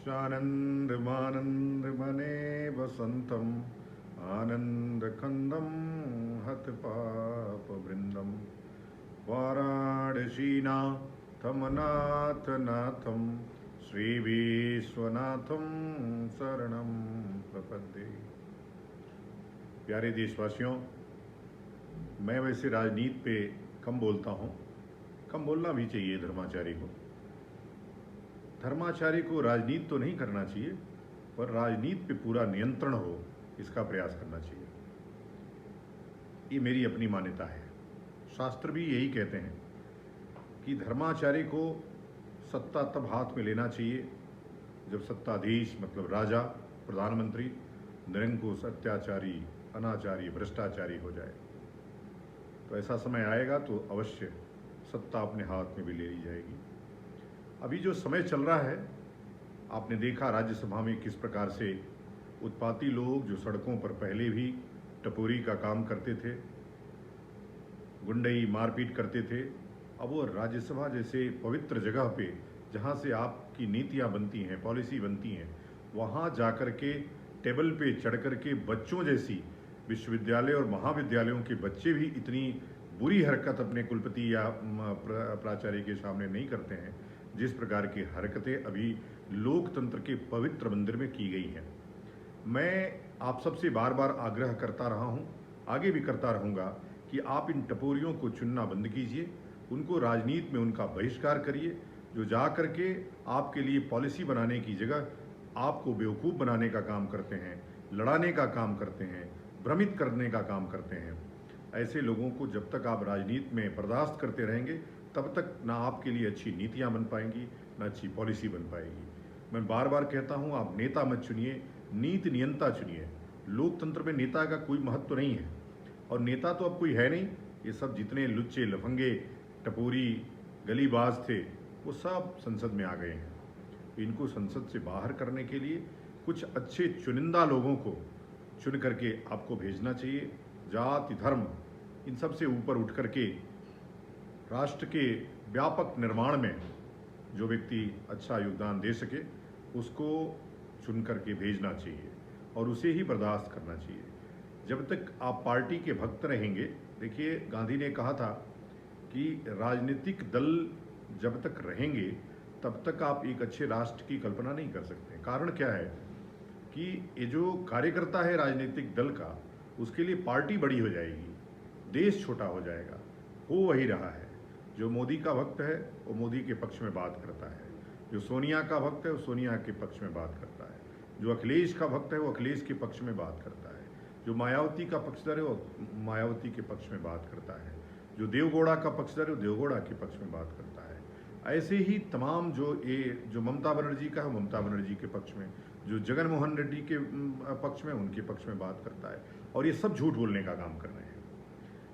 शानन्दमानन्दमने वसन्तम् आनन्दकन्दं हतपापवृन्दं वाराणसीनाथमनाथनाथं श्रीविश्वनाथं शरणं प्रपद्ये। प्यारे देशवासियों, मैं वैसे राजनीति पे कम बोलता हूँ, कम बोलना भी चाहिए। धर्माचारी को राजनीति तो नहीं करना चाहिए, पर राजनीति पे पूरा नियंत्रण हो इसका प्रयास करना चाहिए। ये मेरी अपनी मान्यता है। शास्त्र भी यही कहते हैं कि धर्माचारी को सत्ता तब हाथ में लेना चाहिए जब सत्ताधीश मतलब राजा, प्रधानमंत्री निरंकुश, अत्याचारी, अनाचारी, भ्रष्टाचारी हो जाए। तो ऐसा समय आएगा तो अवश्य सत्ता अपने हाथ में भी ले ली जाएगी। अभी जो समय चल रहा है, आपने देखा राज्यसभा में किस प्रकार से उत्पाती लोग जो सड़कों पर पहले भी टपोरी का काम करते थे, गुंडई मारपीट करते थे, अब वो राज्यसभा जैसे पवित्र जगह पे जहाँ से आपकी नीतियाँ बनती हैं, पॉलिसी बनती हैं, वहाँ जाकर के टेबल पे चढ़ कर के बच्चों जैसी विश्वविद्यालय और महाविद्यालयों के बच्चे भी इतनी बुरी हरकत अपने कुलपति या प्राचार्य के सामने नहीं करते हैं जिस प्रकार की हरकतें अभी लोकतंत्र के पवित्र मंदिर में की गई हैं। मैं आप सबसे बार बार आग्रह करता रहा हूं, आगे भी करता रहूंगा कि आप इन टपोरियों को चुनना बंद कीजिए, उनको राजनीति में उनका बहिष्कार करिए, जो जा कर के आपके लिए पॉलिसी बनाने की जगह आपको बेवकूफ़ बनाने का काम करते हैं, लड़ाने का काम करते हैं, भ्रमित करने का काम करते हैं। ऐसे लोगों को जब तक आप राजनीति में बर्दाश्त करते रहेंगे तब तक ना आपके लिए अच्छी नीतियां बन पाएंगी, ना अच्छी पॉलिसी बन पाएगी। मैं बार बार कहता हूं, आप नेता मत चुनिए, नीति नियंता चुनिए। लोकतंत्र में नेता का कोई महत्व नहीं है, और नेता तो अब कोई है नहीं। ये सब जितने लुच्चे, लफंगे, टपोरी, गलीबाज थे, वो सब संसद में आ गए हैं। इनको संसद से बाहर करने के लिए कुछ अच्छे चुनिंदा लोगों को चुन करके आपको भेजना चाहिए। जाति, धर्म, इन सब से ऊपर उठ करके राष्ट्र के व्यापक निर्माण में जो व्यक्ति अच्छा योगदान दे सके उसको चुन करके भेजना चाहिए और उसे ही बर्दाश्त करना चाहिए। जब तक आप पार्टी के भक्त रहेंगे, देखिए गांधी ने कहा था कि राजनीतिक दल जब तक रहेंगे तब तक आप एक अच्छे राष्ट्र की कल्पना नहीं कर सकते। कारण क्या है कि ये जो कार्यकर्ता है राजनीतिक दल का, उसके लिए पार्टी बड़ी हो जाएगी, देश छोटा हो जाएगा। हो वही रहा है। जो मोदी का भक्त है वो मोदी के पक्ष में बात करता है, जो सोनिया का भक्त है वो सोनिया के पक्ष में बात करता है, जो अखिलेश का भक्त है वो अखिलेश के पक्ष में बात करता है, जो मायावती का पक्षधर है वो मायावती के पक्ष में बात करता है, जो देवगौड़ा का पक्षधर है वो देवगौड़ा के पक्ष में बात करता है। ऐसे ही तमाम जो ममता बनर्जी का है ममता बनर्जी के पक्ष में, जो जगन मोहन रेड्डी के पक्ष में उनके पक्ष में बात करता है। और ये सब झूठ बोलने का काम कर रहे हैं।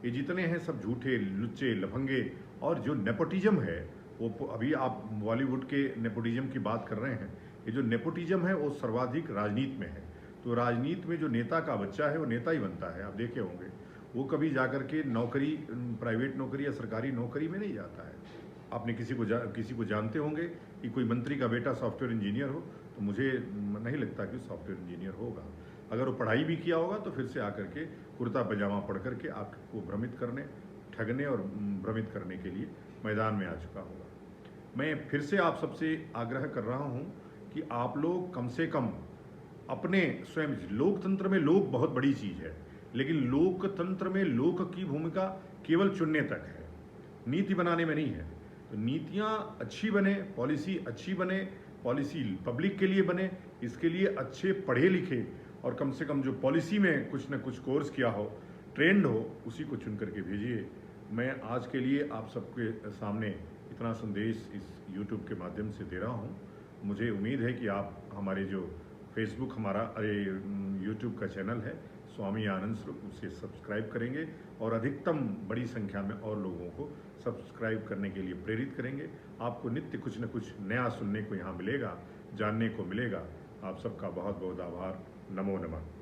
ये जितने हैं सब झूठे, लुच्चे, लफंगे। और जो नेपोटिज्म है वो अभी आप बॉलीवुड के नेपोटिज्म की बात कर रहे हैं, ये जो नेपोटिज्म है वो सर्वाधिक राजनीति में है। तो राजनीति में जो नेता का बच्चा है वो नेता ही बनता है। आप देखे होंगे वो कभी जाकर के नौकरी, प्राइवेट नौकरी या सरकारी नौकरी में नहीं जाता है। आपने किसी को जानते होंगे कि कोई मंत्री का बेटा सॉफ्टवेयर इंजीनियर हो, तो मुझे नहीं लगता कि सॉफ्टवेयर इंजीनियर होगा। अगर वो पढ़ाई भी किया होगा तो फिर से आकर के कुर्ता पजामा पढ़ करके आपको भ्रमित करने, ठगने और भ्रमित करने के लिए मैदान में आ चुका होगा। मैं फिर से आप सबसे आग्रह कर रहा हूं कि आप लोग कम से कम अपने स्वयं, लोकतंत्र में लोक बहुत बड़ी चीज़ है, लेकिन लोकतंत्र में लोक की भूमिका केवल चुनने तक है, नीति बनाने में नहीं है। तो नीतियाँ अच्छी बने, पॉलिसी अच्छी बने, पॉलिसी पब्लिक के लिए बने, इसके लिए अच्छे पढ़े लिखे और कम से कम जो पॉलिसी में कुछ न कुछ कोर्स किया हो, ट्रेंड हो, उसी को चुन करके भेजिए। मैं आज के लिए आप सबके सामने इतना संदेश इस YouTube के माध्यम से दे रहा हूँ। मुझे उम्मीद है कि आप हमारे जो फेसबुक YouTube का चैनल है स्वामी आनंद स्वरूप, उसे सब्सक्राइब करेंगे और अधिकतम बड़ी संख्या में और लोगों को सब्सक्राइब करने के लिए प्रेरित करेंगे। आपको नित्य कुछ न कुछ नया सुनने को यहाँ मिलेगा, जानने को मिलेगा। आप सबका बहुत बहुत आभार। नमो नमः।